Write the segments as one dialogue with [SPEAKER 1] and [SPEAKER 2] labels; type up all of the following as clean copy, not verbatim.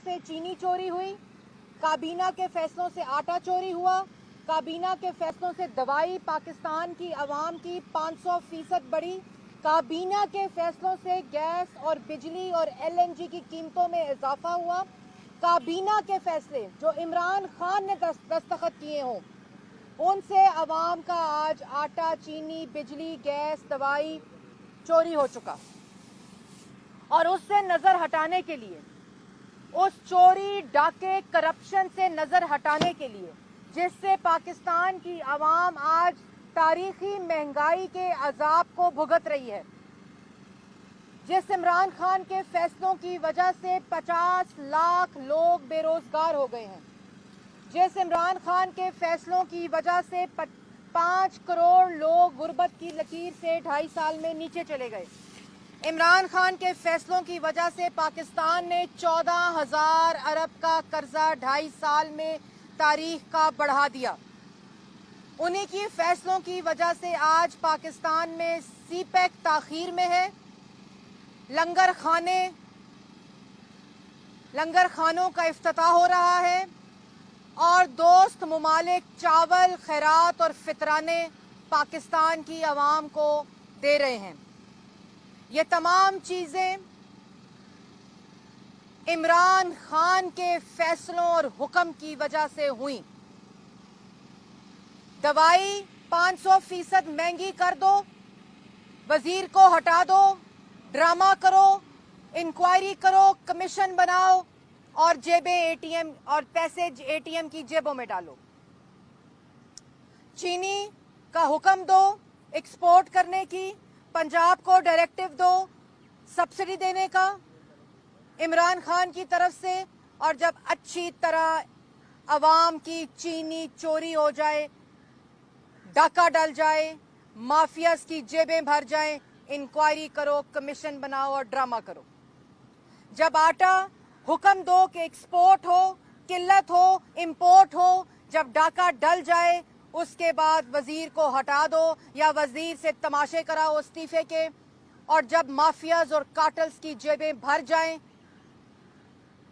[SPEAKER 1] से चीनी चोरी हुई, काबीना के फैसलों से आटा चोरी हुआ, काबीना के फैसलों से दवाई पाकिस्तान की आवाम की 500% बढ़ी, काबीना के फैसलों से गैस और बिजली और LNG की कीमतों में इजाफा हुआ, काबीना के फैसले जो इमरान खान ने दस्तखत किए हों उनसे आवाम का आज आटा, चीनी, बिजली, गैस, दवाई चोरी हो चुका। और उससे नजर हटाने के लिए, उस चोरी, डाके, करप्शन से नजर हटाने के लिए जिससे पाकिस्तान की आवाम आज तारीखी महंगाई के अजाब को भुगत रही है, जिस इमरान खान के फैसलों की वजह से 50 लाख लोग बेरोजगार हो गए हैं, जिस इमरान खान के फैसलों की वजह से 5 करोड़ लोग गुर्बत की लकीर से 2.5 साल में नीचे चले गए, इमरान खान के फैसलों की वजह से पाकिस्तान ने 14,000 अरब का कर्जा 2.5 साल में तारीख का बढ़ा दिया। उन्हीं की फैसलों की वजह से आज पाकिस्तान में सीपैक ताखीर में है, लंगर खानों का इफ्तिताह हो रहा है और दोस्त मुमालिक चावल, खैरात और फितराने पाकिस्तान की आवाम को दे रहे हैं। ये तमाम चीजें इमरान खान के फैसलों और हुक्म की वजह से हुई। दवाई 500% महंगी कर दो, वजीर को हटा दो, ड्रामा करो, इंक्वायरी करो, कमीशन बनाओ और जेबें ATM और पैसे ATM की जेबों में डालो। चीनी का हुक्म दो एक्सपोर्ट करने की, पंजाब को डायरेक्टिव दो सब्सिडी देने का इमरान खान की तरफ से, और जब अच्छी तरह अवाम की चीनी चोरी हो जाए, डाका डल जाए, माफियाज की जेबें भर जाएं, इंक्वायरी करो, कमीशन बनाओ और ड्रामा करो। जब आटा हुक्म दो कि एक्सपोर्ट हो, किल्लत हो, इंपोर्ट हो, जब डाका डल जाए उसके बाद वजीर को हटा दो या वजीर से तमाशे कराओ इस्तीफे के, और जब माफियाज और कार्टल्स की जेबें भर जाएं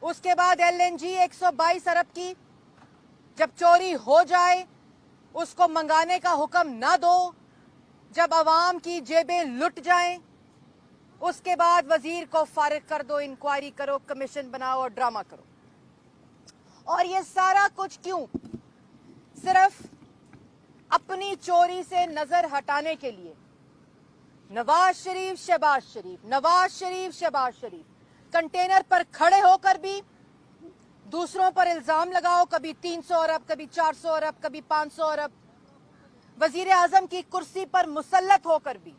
[SPEAKER 1] उसके बाद LNG 122 अरब की जब चोरी हो जाए उसको मंगाने का हुक्म ना दो, जब अवाम की जेबें लुट जाएं उसके बाद वजीर को फारिग कर दो, इंक्वायरी करो, कमीशन बनाओ और ड्रामा करो। और ये सारा कुछ क्यों? सिर्फ अपनी चोरी से नजर हटाने के लिए। नवाज शरीफ, शहबाज शरीफ, नवाज शरीफ, शहबाज शरीफ कंटेनर पर खड़े होकर भी दूसरों पर इल्जाम लगाओ, कभी 300 अरब, कभी 400 अरब, कभी 500 अरब। वजीर आजम की कुर्सी पर मुसल्लत होकर भी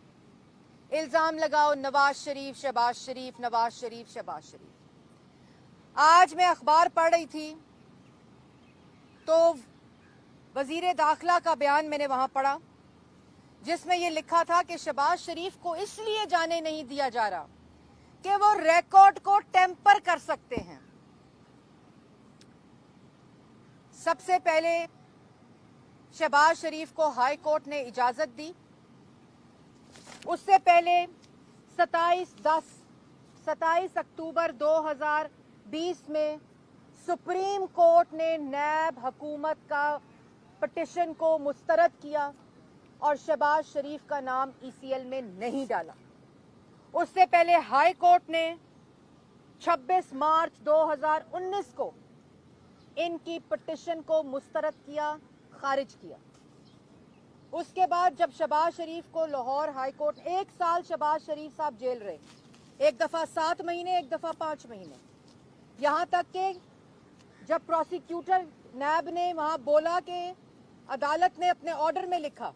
[SPEAKER 1] इल्जाम लगाओ, नवाज शरीफ, शहबाज शरीफ, नवाज शरीफ, शहबाज शरीफ। आज मैं अखबार पढ़ रही थी तो वजीर दाखिला का बयान मैंने वहां पढ़ा जिसमें यह लिखा था कि शहबाज शरीफ को इसलिए जाने नहीं दिया जा रहा कि वो रिकॉर्ड को टेम्पर कर सकते हैं। सबसे पहले शहबाज शरीफ को हाई कोर्ट ने इजाजत दी, उससे पहले 27 अक्टूबर 2020 में सुप्रीम कोर्ट ने नैब हुकूमत का पिटिशन को मुस्तरद किया और शहबाज शरीफ का नाम ECL में नहीं डाला। उससे पहले हाई कोर्ट ने 26 मार्च 2019 को इनकी पिटिशन को मुस्तरद किया, खारिज किया। उसके बाद जब शहबाज शरीफ को लाहौर हाई कोर्ट 1 साल शहबाज शरीफ साहब जेल रहे, एक दफा 7 महीने, एक दफा 5 महीने, यहां तक कि जब प्रोसिक्यूटर नैब ने वहां बोला कि अदालत ने अपने ऑर्डर में लिखा,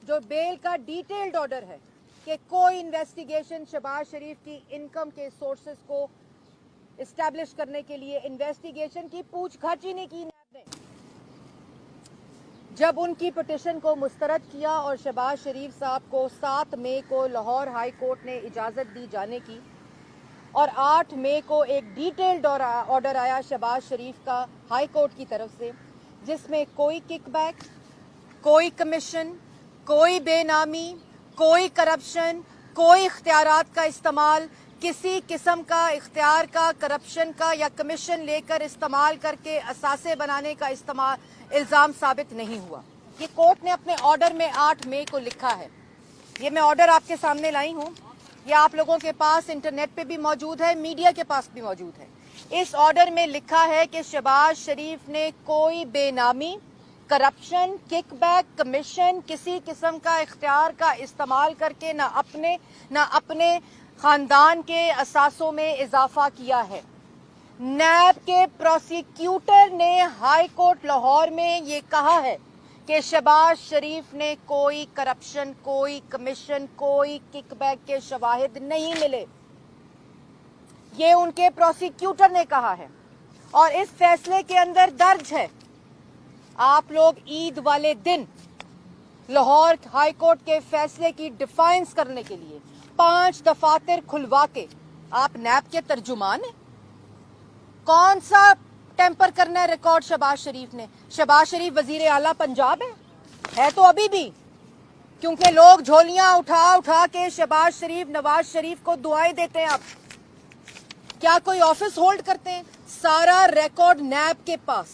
[SPEAKER 1] जो बेल का डिटेल्ड ऑर्डर है, कि कोई इन्वेस्टिगेशन शहबाज शरीफ की इनकम के सोर्सेस को इस्टेब्लिश करने के लिए इन्वेस्टिगेशन की पूछताछ ही नहीं की नैब ने। जब उनकी पिटिशन को मुस्तरद किया और शहबाज शरीफ साहब को 7 मई को लाहौर हाई कोर्ट ने इजाजत दी जाने की और 8 मई को एक डिटेल्ड ऑर्डर आया शहबाज शरीफ का हाई कोर्ट की तरफ से, जिसमें कोई किकबैक, कोई कमीशन, कोई बेनामी, कोई करप्शन, कोई इख्तियारात का इस्तेमाल किसी किस्म का इख्तियार का, करप्शन का या कमीशन लेकर इस्तेमाल करके असासे बनाने का इल्ज़ाम साबित नहीं हुआ। ये कोर्ट ने अपने ऑर्डर में 8 मई को लिखा है। ये मैं ऑर्डर आपके सामने लाई हूँ, ये आप लोगों के पास इंटरनेट पे भी मौजूद है, मीडिया के पास भी मौजूद है। इस ऑर्डर में लिखा है कि शहबाज शरीफ ने कोई बेनामी, करप्शन, किकबैक, कमीशन, किसी किस्म का इख्तियार का इस्तेमाल करके ना अपने खानदान के असासों में इजाफा किया है। नैब के प्रोसिक्यूटर ने हाई कोर्ट लाहौर में ये कहा है कि शहबाज शरीफ ने कोई करप्शन, कोई कमीशन, कोई किकबैक के शवाहिद नहीं मिले। ये उनके प्रोसिक्यूटर ने कहा है और इस फैसले के अंदर दर्ज है। आप लोग ईद वाले दिन लाहौर हाई कोर्ट के फैसले की डिफाइंस करने के लिए 5 दफातर खुलवा के आप नैब के तर्जुमान हैं। कौन सा टेम्पर करना है रिकॉर्ड शहबाज शरीफ ने? शहबाज शरीफ वजीर आला पंजाब है तो अभी भी, क्योंकि लोग झोलियां उठा उठा के शहबाज शरीफ, नवाज शरीफ को दुआएं देते हैं। आप क्या कोई ऑफिस होल्ड करते हैं? सारा रिकॉर्ड नैब के पास,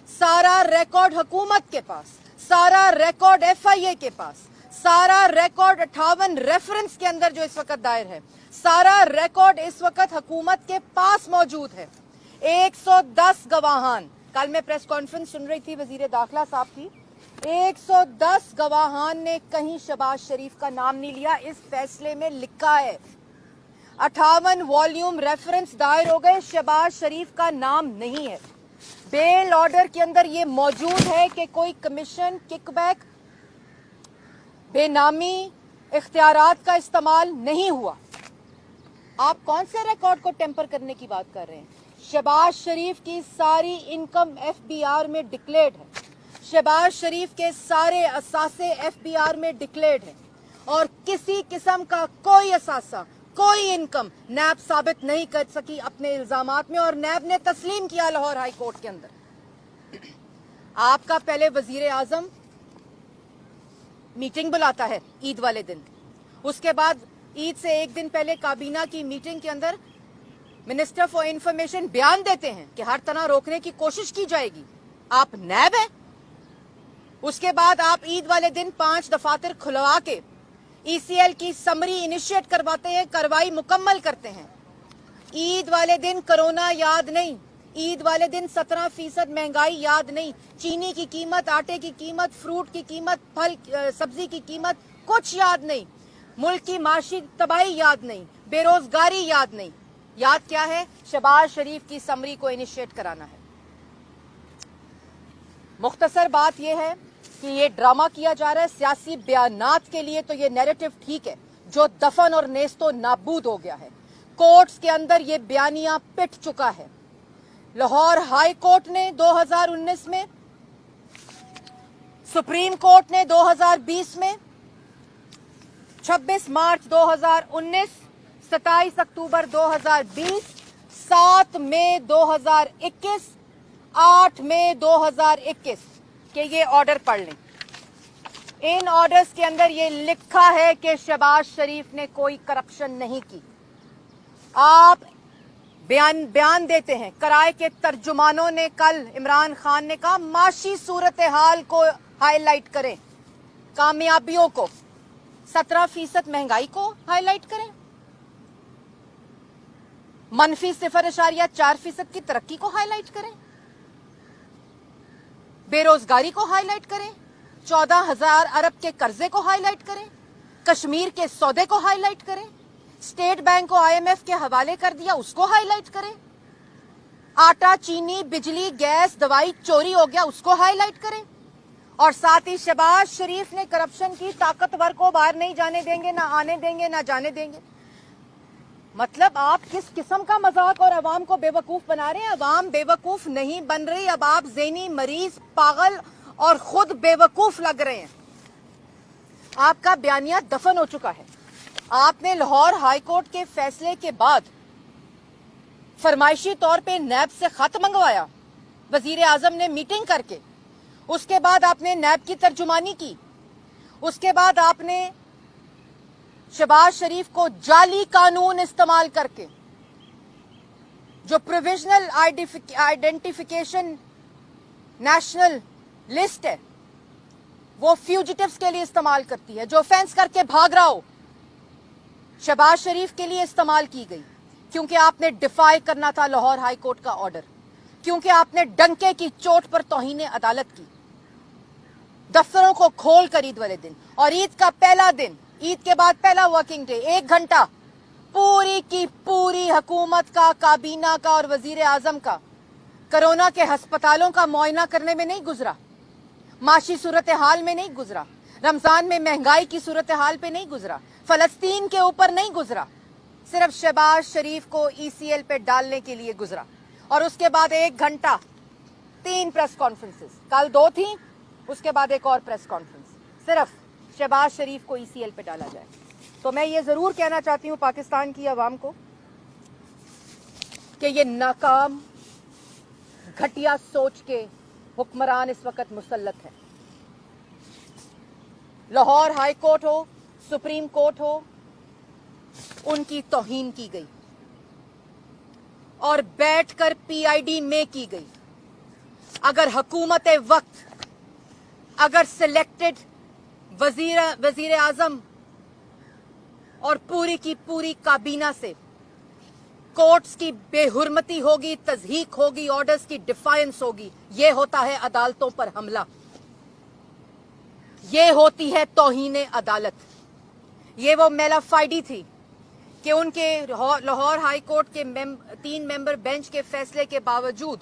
[SPEAKER 1] सारा रिकॉर्ड हुकूमत के पास, सारा रिकॉर्ड FIA के पास, सारा रिकॉर्ड 58 रेफरेंस के अंदर जो इस वक्त दायर है, सारा रिकॉर्ड इस वक्त हुकूमत के पास मौजूद है। 110 गवाहान, कल मैं प्रेस कॉन्फ्रेंस सुन रही थी वजीर दाखिला साहब की, 110 गवाहान ने कहीं शहबाज शरीफ का नाम नहीं लिया। इस फैसले में लिखा है 58 वॉल्यूम रेफरेंस दायर हो गए, शहबाज शरीफ का नाम नहीं है। बेल ऑर्डर के अंदर ये मौजूद है कि कोई कमीशन, किकबैक, बेनामी, इख्तियारात का इस्तेमाल नहीं हुआ। आप कौन से रिकॉर्ड को टेम्पर करने की बात कर रहे हैं? शहबाज शरीफ की सारी इनकम FBR में डिक्लेयर्ड है, शहबाज शरीफ के सारे असासे FBR में डिक्लेयर्ड है और किसी किस्म का कोई असासा, कोई इनकम नैब साबित नहीं कर सकी अपने इल्जामात में, और नैब ने तस्लीम किया लाहौर हाई कोर्ट के अंदर। आपका पहले वजीर आजम मीटिंग बुलाता है ईद वाले दिन, उसके बाद ईद से एक दिन पहले काबीना की मीटिंग के अंदर मिनिस्टर फॉर इंफॉर्मेशन बयान देते हैं कि हर तरह रोकने की कोशिश की जाएगी। आप नैब है। उसके बाद आप ईद वाले दिन 5 दफातर खुलवा के ECL की समरी इनिशिएट करवाते हैं, कार्रवाई मुकम्मल करते हैं। ईद वाले दिन कोरोना याद नहीं, ईद वाले दिन 17% महंगाई याद नहीं, चीनी की कीमत, आटे की कीमत, फ्रूट की कीमत, फल सब्जी की कीमत कुछ याद नहीं, मुल्क की माशी तबाही याद नहीं, बेरोजगारी याद नहीं। याद क्या है? शहबाज शरीफ की समरी को इनिशिएट कराना है। मुख्तसर बात यह है कि ये ड्रामा किया जा रहा है सियासी बयानात के लिए, तो ये नैरेटिव ठीक है जो दफन और नेस्तो नाबूद हो गया है। कोर्ट्स के अंदर ये बयानिया पिट चुका है। लाहौर हाई कोर्ट ने 2019 में, सुप्रीम कोर्ट ने 2020 में, 26 मार्च 2019, 27 अक्टूबर 2020, 7 मई 2021, 8 मई 2021 के ये ऑर्डर पढ़ लें। इन ऑर्डर्स के अंदर ये लिखा है कि शहबाज शरीफ ने कोई करप्शन नहीं की। आप बयान देते हैं। कराए के तर्जुमानों ने कल, इमरान खान ने कहा माशी सूरत हाल को हाईलाइट करें, कामयाबियों को, 17% महंगाई को हाईलाइट करें, मनफी 0.4% की तरक्की को हाईलाइट करें, बेरोजगारी को हाईलाइट करें, 14,000 अरब के कर्जे को हाईलाइट करें, कश्मीर के सौदे को हाईलाइट करें, स्टेट बैंक को IMF के हवाले कर दिया उसको हाईलाइट करें, आटा, चीनी, बिजली, गैस, दवाई चोरी हो गया उसको हाईलाइट करें, और साथ ही शहबाज शरीफ ने करप्शन की ताकतवर को बाहर नहीं जाने देंगे, ना आने देंगे, ना जाने देंगे। मतलब आप किस किस्म का मजाक और अवाम को बेवकूफ बना रहे हैं? अवाम बेवकूफ नहीं बन रही, अब आप ज़हनी मरीज, पागल और खुद बेवकूफ लग रहे हैं। आपका बयानिया दफन हो चुका है। आपने लाहौर हाई कोर्ट के फैसले के बाद फरमाइशी तौर पे नैब से खत मंगवाया, वजीर आजम ने मीटिंग करके, उसके बाद आपने नैब की तर्जुमानी की, उसके बाद आपने शहबाज शरीफ को जाली कानून इस्तेमाल करके जो प्रोविजनल आइडेंटिफिकेशन नेशनल लिस्ट है वो फ्यूजिटिव्स के लिए इस्तेमाल करती है। जो ऑफेंस करके भाग रहा हो शहबाज शरीफ के लिए इस्तेमाल की गई, क्योंकि आपने डिफाई करना था लाहौर हाई कोर्ट का ऑर्डर, क्योंकि आपने डंके की चोट पर तौहीन अदालत की। दफ्तरों को खोल कर ईद वाले दिन और ईद का पहला दिन, ईद के बाद पहला वर्किंग डे, 1 घंटा पूरी की पूरी हुकूमत का, काबीना का और वजीर आजम का कोरोना के अस्पतालों का मुआयना करने में नहीं गुजरा, माशी सूरत हाल में नहीं गुजरा, रमजान में महंगाई की सूरत हाल पे नहीं गुजरा, फलस्तीन के ऊपर नहीं गुजरा, सिर्फ शहबाज शरीफ को ECL पे डालने के लिए गुजरा। और उसके बाद 1 घंटा 3 प्रेस कॉन्फ्रेंसेस, कल 2 थी, उसके बाद एक और प्रेस कॉन्फ्रेंस, सिर्फ शहबाज शरीफ को ECL पे डाला जाए। तो मैं ये जरूर कहना चाहती हूँ पाकिस्तान की आवाम को कि ये नाकाम घटिया सोच के हुक्मरान इस वक्त मुसल्लत है। लाहौर हाई कोर्ट हो, सुप्रीम कोर्ट हो, उनकी तौहीन की गई और बैठकर PID में की गई। अगर हुकूमत वक्त, अगर सिलेक्टेड वजीर आजम और पूरी की पूरी काबीना से कोर्ट्स की बेहुरमती होगी, तज़हीक होगी, ऑर्डर्स की डिफायंस होगी, ये होता है अदालतों पर हमला, ये होती है तौहीन अदालत। ये वो मेलाफाइडी थी कि उनके लाहौर हाई कोर्ट के 3 मेंबर बेंच के फैसले के बावजूद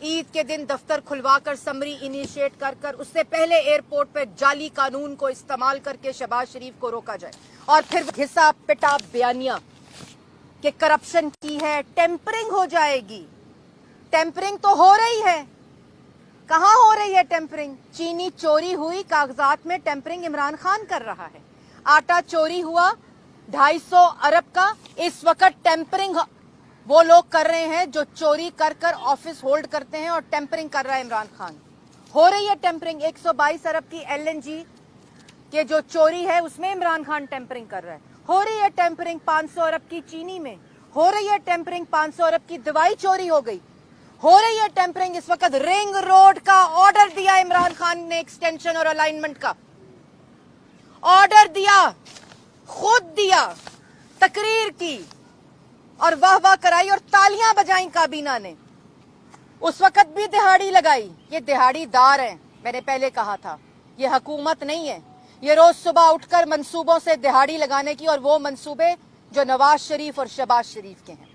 [SPEAKER 1] ईद के दिन दफ्तर खुलवाकर समरी इनिशिएट कर उससे पहले एयरपोर्ट पर जाली कानून को इस्तेमाल करके शहबाज शरीफ को रोका जाए और फिर घिसा पिटा बयानिया कि करप्शन की है, टेम्परिंग हो जाएगी। टेम्परिंग तो हो रही है, कहां हो रही है टेम्परिंग? चीनी चोरी हुई, कागजात में टेम्परिंग इमरान खान कर रहा है। आटा चोरी हुआ 250 अरब का, इस वक्त टेम्परिंग वो लोग कर रहे हैं जो चोरी कर कर ऑफिस होल्ड करते हैं, और टेम्परिंग कर रहा है इमरान खान। हो रही है टेम्परिंग। 122 अरब की LNG के जो चोरी है उसमें इमरान खान टेम्परिंग कर रहा है। हो रही है टेम्परिंग 500 अरब की चीनी में, हो रही है टेम्परिंग 500 अरब की दवाई चोरी हो गई, हो रही है टेम्परिंग इस वक्त रिंग रोड का ऑर्डर दिया इमरान खान ने, एक्सटेंशन और अलाइनमेंट का ऑर्डर दिया, खुद दिया, तकरीर की और वाह वाह कराई और तालियां बजाई काबीना ने। उस वक्त भी दिहाड़ी लगाई। ये दिहाड़ीदार हैं, मैंने पहले कहा था, ये हुकूमत नहीं है। ये रोज सुबह उठकर मंसूबों से दिहाड़ी लगाने की, और वो मंसूबे जो नवाज शरीफ और शहबाज शरीफ के हैं,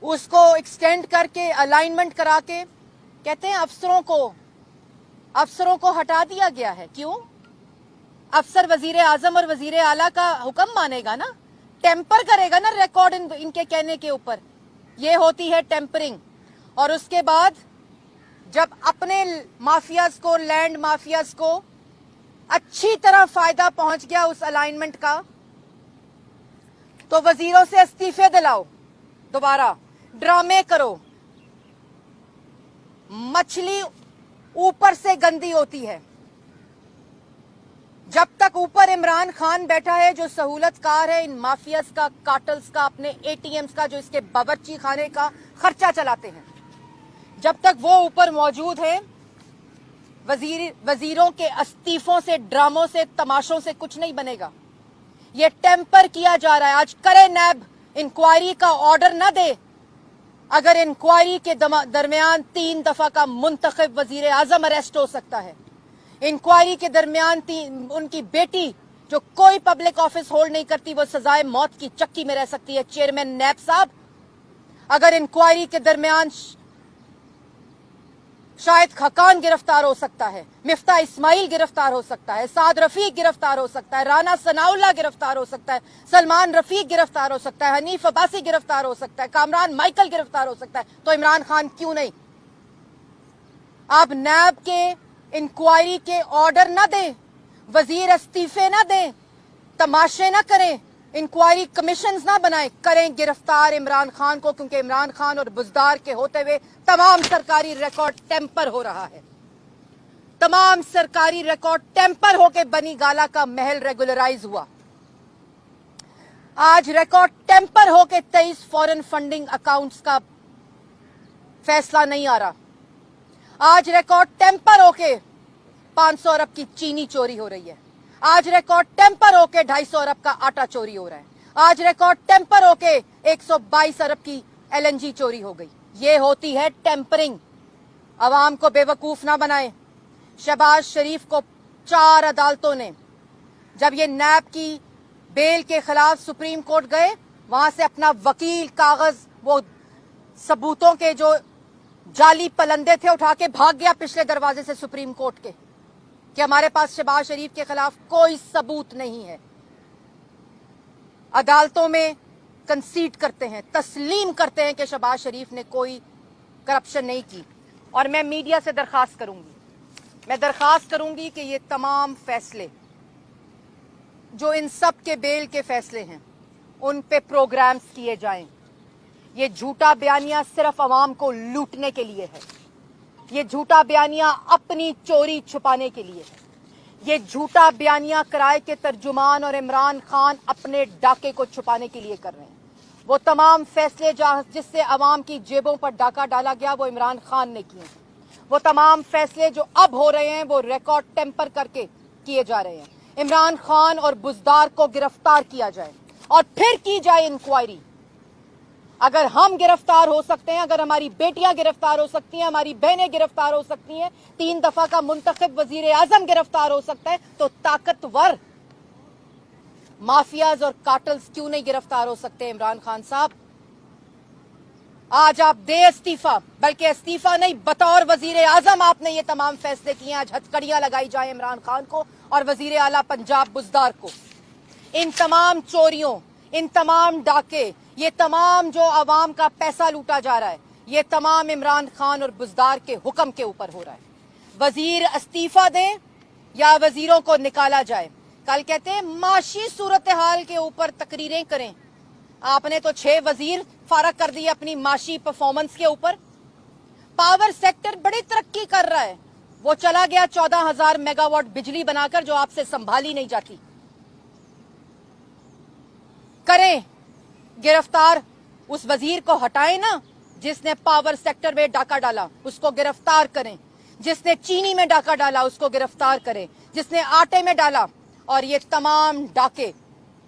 [SPEAKER 1] उसको एक्सटेंड करके अलाइनमेंट करा के कहते हैं अफसरों को हटा दिया गया है। क्यों? अफसर वजीर आजम और वजीर आला का हुक्म मानेगा ना, टेम्पर करेगा ना रिकॉर्ड इनके कहने के ऊपर। ये होती है टेम्परिंग। और उसके बाद जब अपने माफियाज को, लैंड माफियाज को अच्छी तरह फायदा पहुंच गया उस अलाइनमेंट का, तो वजीरों से इस्तीफे दिलाओ, दोबारा ड्रामे करो। मछली ऊपर से गंदी होती है। जब तक ऊपर इमरान खान बैठा है जो सहूलतकार है इन माफियाज का, कार्टल्स का, अपने ATMs का, जो इसके बावर्ची खाने का खर्चा चलाते हैं, जब तक वो ऊपर मौजूद है, वजीरों के इस्तीफों से, ड्रामों से, तमाशों से कुछ नहीं बनेगा। ये टेम्पर किया जा रहा है। आज करे नैब इंक्वायरी का ऑर्डर न दे, अगर इंक्वायरी के दरमियान 3 दफा का मुंतखब वजीर आजम अरेस्ट हो सकता है। इंक्वायरी के दरमियान उनकी बेटी जो कोई पब्लिक ऑफिस होल्ड नहीं करती, वो सजाए मौत की चक्की में रह सकती है। चेयरमैन नैब साहब, अगर इंक्वायरी के दरमियान शायद खकान गिरफ्तार हो सकता है, मिफ्ता इस्माइल गिरफ्तार हो सकता है, साद रफीक गिरफ्तार हो सकता है, राना सनाउल्लाह गिरफ्तार हो सकता है, सलमान रफीक गिरफ्तार हो सकता है, हनीफ अब्बासी गिरफ्तार हो सकता है, कामरान माइकल गिरफ्तार हो सकता है, तो इमरान खान क्यों नहीं? आप नैब के इंक्वायरी के ऑर्डर न दें, वजीर इस्तीफे न दें, तमाशे न करें, इंक्वायरी कमीशन ना बनाए, करें गिरफ्तार इमरान खान को, क्योंकि इमरान खान और बुजदार के होते हुए तमाम सरकारी रिकॉर्ड टेम्पर हो रहा है। तमाम सरकारी रिकॉर्ड टेम्पर होके बनी गाला का महल रेगुलराइज हुआ। आज रिकॉर्ड टेम्पर होके 23 फॉरेन फंडिंग अकाउंट्स का फैसला नहीं आ रहा। आज रिकॉर्ड टेम्पर होके 500 अरब की चीनी चोरी हो रही है। आज रिकॉर्ड टेम्पर होके 250 अरब का आटा चोरी हो रहा है। आज रिकॉर्ड टेम्पर होके 122 अरब की LNG चोरी हो गई। ये होती है टेम्परिंग। अवाम को बेवकूफ ना बनाए। शहबाज शरीफ को 4 अदालतों ने जब ये नैब की बेल के खिलाफ सुप्रीम कोर्ट गए, वहां से अपना वकील कागज वो सबूतों के जो जाली पलंदे थे उठा के भाग गया पिछले दरवाजे से सुप्रीम कोर्ट के कि हमारे पास शहबाज शरीफ के खिलाफ कोई सबूत नहीं है। अदालतों में कंसीड करते हैं, तस्लीम करते हैं कि शहबाज शरीफ ने कोई करप्शन नहीं की। और मैं मीडिया से दरखास्त करूंगी कि ये तमाम फैसले जो इन सब के बेल के फैसले हैं उन पे प्रोग्राम्स किए जाएं। ये झूठा बयानिया सिर्फ अवाम को लूटने के लिए है। ये झूठा बयानिया अपनी चोरी छुपाने के लिए है। ये झूठा बयानिया किराए के तर्जुमान और इमरान खान अपने डाके को छुपाने के लिए कर रहे हैं। वो तमाम फैसले जिससे अवाम की जेबों पर डाका डाला गया वो इमरान खान ने किए हैं। वो तमाम फैसले जो अब हो रहे हैं वो रिकॉर्ड टेम्पर करके किए जा रहे हैं। इमरान खान और बुज़दार को गिरफ्तार किया जाए और फिर की जाए इंक्वायरी। अगर हम गिरफ्तार हो सकते हैं, अगर हमारी बेटियां गिरफ्तार हो सकती हैं, हमारी बहनें गिरफ्तार हो सकती हैं, 3 दफा का मुंतखब वजीर आजम गिरफ्तार हो सकता है, तो ताकतवर माफियाज और कार्टल्स क्यों नहीं गिरफ्तार हो सकते? इमरान खान साहब, आज आप दे इस्तीफा, बल्कि इस्तीफा नहीं, बतौर वजीर आजम आपने ये तमाम फैसले किए। आज हथकड़ियां लगाई जाए इमरान खान को और वजीर आला पंजाब बुज़दार को। इन तमाम चोरियों, इन तमाम डाके, ये तमाम जो अवाम का पैसा लूटा जा रहा है, ये तमाम इमरान खान और बुज़दार के हुक्म के ऊपर हो रहा है। वजीर इस्तीफा दें या वजीरों को निकाला जाए। कल कहते हैं माशी सूरत हाल के ऊपर तकरीरें करें। आपने तो 6 वजीर फारग कर दिए अपनी माशी परफॉर्मेंस के ऊपर। पावर सेक्टर बड़ी तरक्की कर रहा है, वो चला गया 14,000 मेगावाट बिजली बनाकर जो आपसे संभाली नहीं जाती। करें गिरफ्तार, उस वजीर को हटाएं ना जिसने पावर सेक्टर में डाका डाला, उसको गिरफ्तार करें। जिसने चीनी में डाका डाला उसको गिरफ्तार करें, जिसने आटे में डाला। और ये तमाम डाके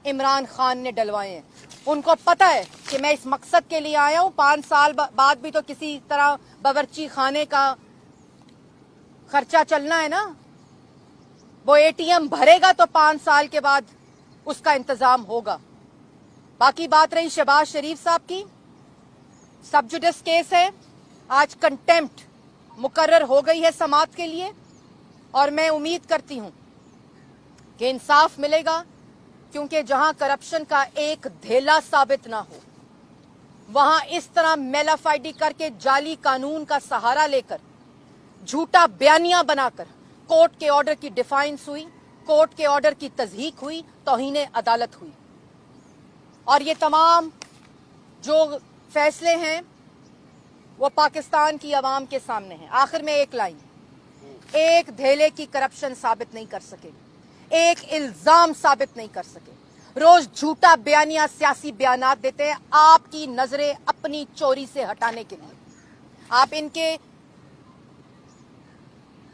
[SPEAKER 1] इमरान खान ने डलवाए हैं। उनको पता है कि मैं इस मकसद के लिए आया हूं। 5 साल बाद भी तो किसी तरह बावर्ची खाने का खर्चा चलना है ना। वो ATM भरेगा तो 5 साल के बाद उसका इंतजाम होगा। बाकी बात रही शहबाज शरीफ साहब की, सब जुडिस केस है। आज कंटेम्प्ट मुकर्रर हो गई है समाअत के लिए और मैं उम्मीद करती हूं कि इंसाफ मिलेगा, क्योंकि जहां करप्शन का एक धेला साबित ना हो, वहां इस तरह मेलाफाइडी करके जाली कानून का सहारा लेकर झूठा बयानिया बनाकर कोर्ट के ऑर्डर की डिफाइंस हुई, कोर्ट के ऑर्डर की तज़हीक हुई, तौहीन अदालत हुई। और ये तमाम जो फैसले हैं वो पाकिस्तान की आवाम के सामने हैं। आखिर में एक लाइन, एक धेले की करप्शन साबित नहीं कर सके, एक इल्जाम साबित नहीं कर सके। रोज झूठा बयानिया सियासी बयानात देते हैं आपकी नजरें अपनी चोरी से हटाने के लिए। आप इनके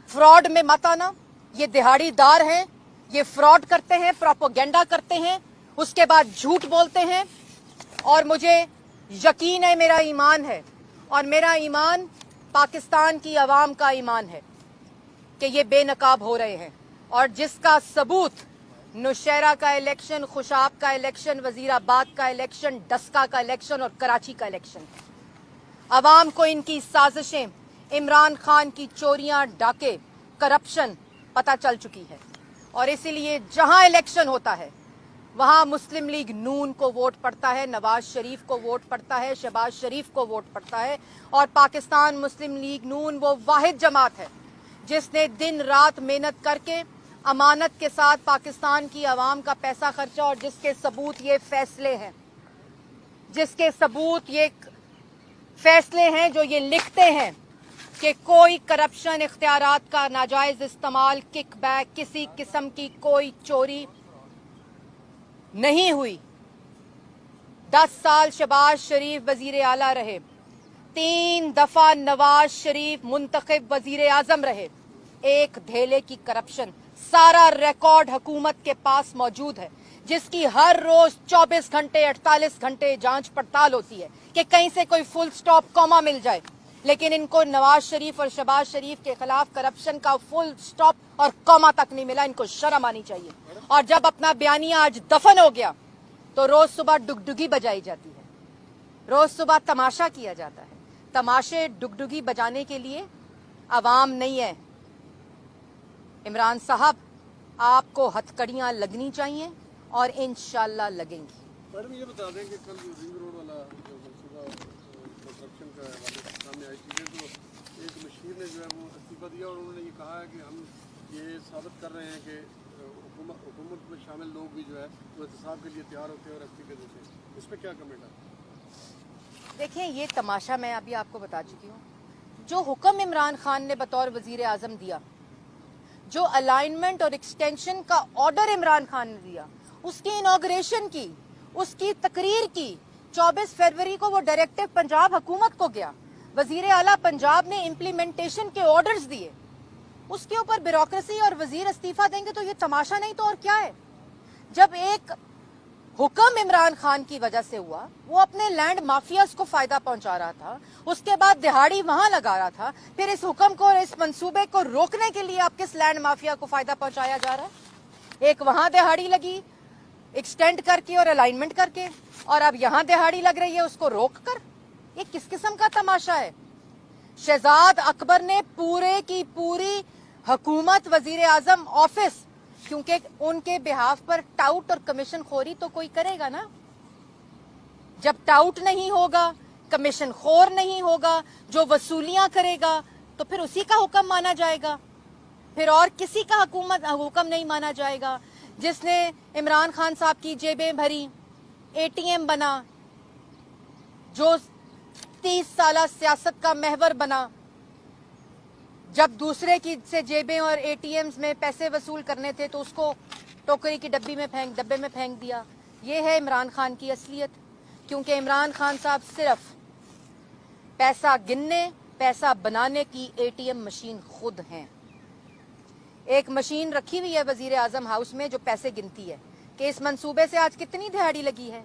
[SPEAKER 1] फ्रॉड में मत आना। ये दिहाड़ीदार हैं, ये फ्रॉड करते हैं, प्रोपोगेंडा करते हैं, उसके बाद झूठ बोलते हैं। और मुझे यकीन है, मेरा ईमान है और मेरा ईमान पाकिस्तान की आवाम का ईमान है कि ये बेनकाब हो रहे हैं। और जिसका सबूत नौशहरा का इलेक्शन, खुशाब का इलेक्शन, वजीराबाद का इलेक्शन, डस्का का इलेक्शन और कराची का इलेक्शन है। अवाम को इनकी साजिशें, इमरान खान की चोरियां, डाके, करप्शन पता चल चुकी है। और इसीलिए जहां इलेक्शन होता है वहां मुस्लिम लीग नून को वोट पड़ता है, नवाज शरीफ को वोट पड़ता है, शहबाज शरीफ को वोट पड़ता है। और पाकिस्तान मुस्लिम लीग नून वो वाहिद जमात है जिसने दिन रात मेहनत करके अमानत के साथ पाकिस्तान की आवाम का पैसा खर्चा, और जिसके सबूत ये फैसले हैं, जिसके सबूत ये फैसले हैं जो ये लिखते हैं کہ کوئی کرپشن، اختیارات کا ناجائز استعمال، کک بیک، کسی قسم کی کوئی چوری نہیں ہوئی. 10 سال شہباز شریف وزیر اعلیٰ رہے، 3 دفعہ نواز شریف منتخب وزیر اعظم رہے. ایک دھیلے کی کرپشن، سارا ریکارڈ حکومت کے پاس موجود ہے، جس کی ہر روز 24 گھنٹے 48 گھنٹے جانچ پڑتال ہوتی ہے کہ کہیں سے کوئی فل سٹاپ کوما مل جائے. لیکن ان کو نواز شریف اور شہباز شریف کے خلاف کرپشن کا فل سٹاپ اور کوما تک نہیں ملا. ان کو شرم آنی چاہیے. اور جب اپنا بیانیہ آج دفن ہو گیا تو روز صبح ڈگڈگی بجائی جاتی ہے، روز صبح تماشا کیا جاتا ہے. تماشے ڈگڈگی بجانے کے لیے عوام نہیں ہے. عمران صاحب، آپ کو ہتھکڑیاں لگنی چاہیے اور انشاءاللہ لگیں گی.
[SPEAKER 2] میڈم یہ بتا دیں کہ کل جو رنگ روڈ والا جو منصوبہ کنسٹرکشن کا حوالے سے سامنے آئی چیزیں، تو ایک مشیر نے جو ہے وہ استعفیٰ دیا اور انہوں نے یہ کہا ہے کہ ہم یہ ثابت کر رہے ہیں کہ حکومت میں شامل لوگ بھی جو ہے وہ احتساب کے لیے تیار ہوتے ہیں اور استعفے دیتے ہیں. اس پہ کیا کمنٹ ہے؟
[SPEAKER 1] دیکھیں، یہ تماشا میں ابھی آپ کو بتا چکی ہوں. جو حکم عمران خان نے بطور وزیر اعظم دیا، جو الائنمنٹ اور ایکسٹینشن کا آرڈر عمران خان نے دیا، اس کی انوگریشن کی، اس کی تقریر کی، 24 فروری کو وہ ڈائریکٹو پنجاب حکومت کو گیا. وزیر اعلیٰ پنجاب نے امپلیمنٹیشن کے آرڈرز دیے. اس کے اوپر بیوروکریسی اور وزیر استعفیٰ دیں گے تو یہ تماشا نہیں تو اور کیا ہے؟ جب ایک حکم عمران خان کی وجہ سے ہوا، وہ اپنے لینڈ مافیاز کو فائدہ پہنچا رہا تھا، اس کے بعد دہاڑی وہاں لگا رہا تھا، پھر اس حکم کو اور اس منصوبے کو روکنے کے لیے اب کس لینڈ مافیا کو فائدہ پہنچایا جا رہا ہے؟ ایک وہاں دہاڑی لگی ایکسٹینڈ کر کے اور الائنمنٹ کر کے، اور اب یہاں دہاڑی لگ رہی ہے اس کو روک کر. یہ کس قسم کا تماشا ہے؟ شہزاد اکبر نے پورے کی پوری حکومت، وزیر اعظم آفس، کیونکہ ان کے بہاف پر ٹاؤٹ اور کمیشن خوری تو کوئی کرے گا نا. جب ٹاؤٹ نہیں ہوگا، کمیشن خور نہیں ہوگا، جو وصولیاں کرے گا، تو پھر اسی کا حکم مانا جائے گا، پھر اور کسی کا حکم نہیں مانا جائے گا. جس نے عمران خان صاحب کی جیبیں بھری، اے ٹی ایم بنا، جو 30 سالہ سیاست کا محور بنا، جب دوسرے کی سے جیبیں اور اے ٹی ایمز میں پیسے وصول کرنے تھے تو اس کو ٹوکری کی ڈبے میں پھینک دیا. یہ ہے عمران خان کی اصلیت. کیونکہ عمران خان صاحب صرف پیسہ گننے، پیسہ بنانے کی اے ٹی ایم مشین خود ہیں. ایک مشین رکھی ہوئی ہے وزیر اعظم ہاؤس میں جو پیسے گنتی ہے کہ اس منصوبے سے آج کتنی دہاڑی لگی ہے،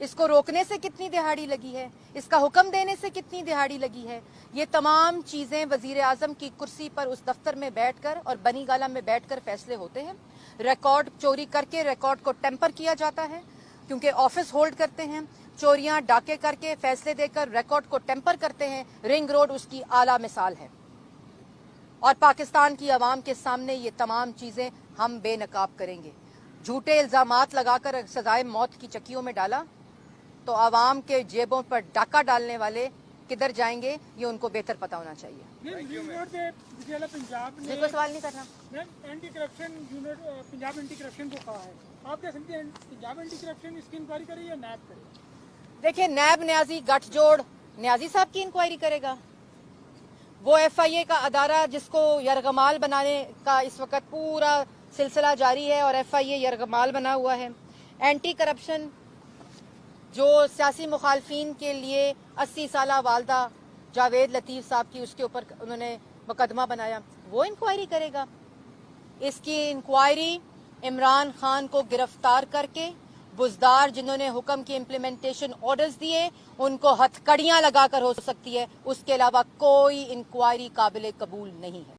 [SPEAKER 1] اس کو روکنے سے کتنی دہاڑی لگی ہے، اس کا حکم دینے سے کتنی دہاڑی لگی ہے. یہ تمام چیزیں وزیر اعظم کی کرسی پر اس دفتر میں بیٹھ کر اور بنی گالہ میں بیٹھ کر فیصلے ہوتے ہیں. ریکارڈ چوری کر کے ریکارڈ کو ٹیمپر کیا جاتا ہے، کیونکہ آفس ہولڈ کرتے ہیں. چوریاں ڈاکے کر کے فیصلے دے کر ریکارڈ کو ٹیمپر کرتے ہیں. رنگ روڈ اس کی اعلیٰ مثال ہے. اور پاکستان کی عوام کے سامنے یہ تمام چیزیں ہم بے نقاب کریں گے. جھوٹے الزامات لگا کر سزائے موت کی چکیوں میں ڈالا تو عوام کے جیبوں پر ڈاکہ ڈالنے والے کدھر جائیں گے، یہ ان کو بہتر پتا ہونا چاہیے. کوئی سوال نہیں کرنا.
[SPEAKER 3] Anti corruption unit Punjab anti corruption کو کہا ہے، آپ کیا سمجھتے ہیں پنجاب اینٹی کرپشن اس کی انکوائری کرے یا نیب کرے؟
[SPEAKER 1] دیکھیں، نیب نیازی گٹھ جوڑ نیازی صاحب کی انکوائری کرے گا. وہ ایف آئی اے کا ادارہ جس کو یرغمال بنانے کا اس وقت پورا سلسلہ جاری ہے اور ایف آئی اے یرغمال بنا ہوا ہے. اینٹی کرپشن جو سیاسی مخالفین کے لیے 80 سالہ والدہ جاوید لطیف صاحب کی، اس کے اوپر انہوں نے مقدمہ بنایا، وہ انکوائری کرے گا. اس کی انکوائری عمران خان کو گرفتار کر کے بزدار جنہوں نے حکم کی امپلیمنٹیشن آرڈرز دیے ان کو ہتھ کڑیاں لگا کر ہو سکتی ہے. اس کے علاوہ کوئی انکوائری قابل قبول نہیں ہے.